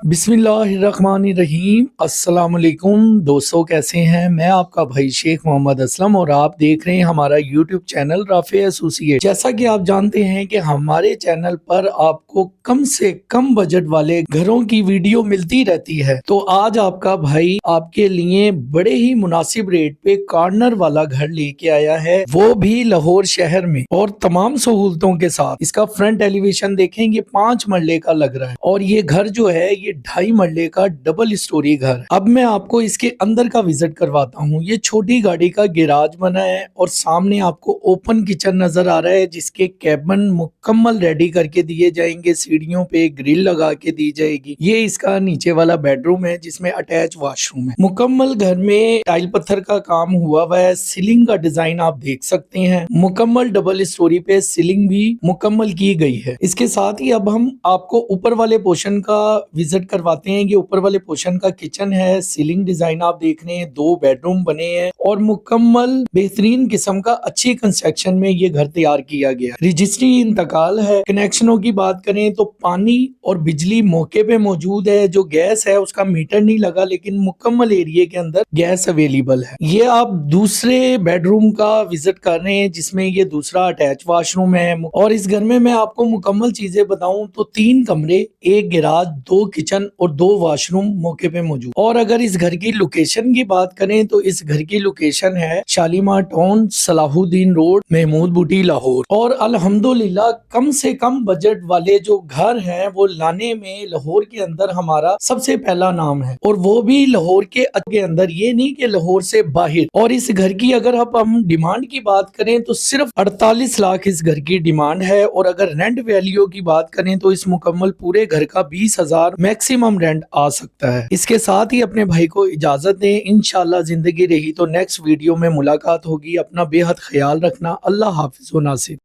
बिस्मिल्लाहिर्रहमानिर्रहीम। अस्सलाम वालेकुम दोस्तों, कैसे हैं? मैं आपका भाई शेख मोहम्मद असलम और आप देख रहे हैं हमारा यूट्यूब चैनल राफे एसोसिएट। जैसा कि आप जानते हैं कि हमारे चैनल पर आपको कम से कम बजट वाले घरों की वीडियो मिलती रहती है, तो आज आपका भाई आपके लिए बड़े ही मुनासिब रेट पे कॉर्नर वाला घर लेके आया है, वो भी लाहौर शहर में और तमाम सहूलतों के साथ। इसका फ्रंट एलिवेशन देखेंगे 5 मरले का लग रहा है और ये घर जो है ये 2.5 मरले का डबल स्टोरी घर। अब मैं आपको इसके अंदर का विजिट करवाता हूँ। ये छोटी गाड़ी का गैराज बना है और सामने आपको ओपन किचन नजर आ रहा है, जिसके कैबिन मुकम्मल रेडी करके दिए जाएंगे। सीढ़ियों पे ग्रिल लगा के दी जाएगी। ये इसका नीचे वाला बेडरूम है जिसमें अटैच वॉशरूम है। मुकम्मल घर में टाइल पत्थर का काम हुआ हुआ है। सीलिंग का डिजाइन आप देख सकते हैं। मुकम्मल डबल स्टोरी पे सीलिंग भी मुकम्मल की गई है। इसके साथ ही अब हम आपको ऊपर वाले पोर्शन का विजिट करवाते हैं। ये ऊपर वाले पोर्शन का किचन है। सीलिंग डिजाइन आप देख रहे हैं। 2 बेडरूम बने हैं और मुकम्मल बेहतरीन किस्म का अच्छी कंस्ट्रक्शन में ये घर तैयार किया गया। रजिस्ट्री इंतकाल है। कनेक्शनों की बात करें तो पानी और बिजली मौके पे मौजूद है। जो गैस है उसका मीटर नहीं लगा, लेकिन मुकम्मल एरिया के अंदर गैस अवेलेबल है। ये आप दूसरे बेडरूम का विजिट कर रहे हैं जिसमें ये दूसरा अटैच वॉशरूम है। और इस घर में मैं आपको मुकम्मल चीजें बताऊं तो 3 कमरे, 1 गैराज, 2 किचन और 2 वॉशरूम मौके पे मौजूद। और अगर इस घर की लोकेशन की बात करें तो इस घर की लोकेशन है शालीमार टाउन, सलाहुद्दीन रोड, महमूद बूटी, लाहौर। और अल्हम्दुलिल्लाह कम से कम बजट वाले जो घर हैं वो लाने में लाहौर के अंदर हमारा सबसे पहला नाम है, और वो भी लाहौर के अंदर, ये नहीं कि लाहौर से बाहर। और इस घर की अगर हम डिमांड की बात करें तो सिर्फ 48 लाख इस घर की डिमांड है। और अगर रेंट वैल्यू की बात करें तो इस मुकम्मल पूरे घर का 20,000 मैक्सिमम रेंट आ सकता है। इसके साथ ही अपने भाई को इजाजत दें। इंशाल्लाह जिंदगी रही तो नेक्स्ट वीडियो में मुलाकात होगी। अपना बेहद ख्याल रखना। अल्लाह हाफिज व नासिर।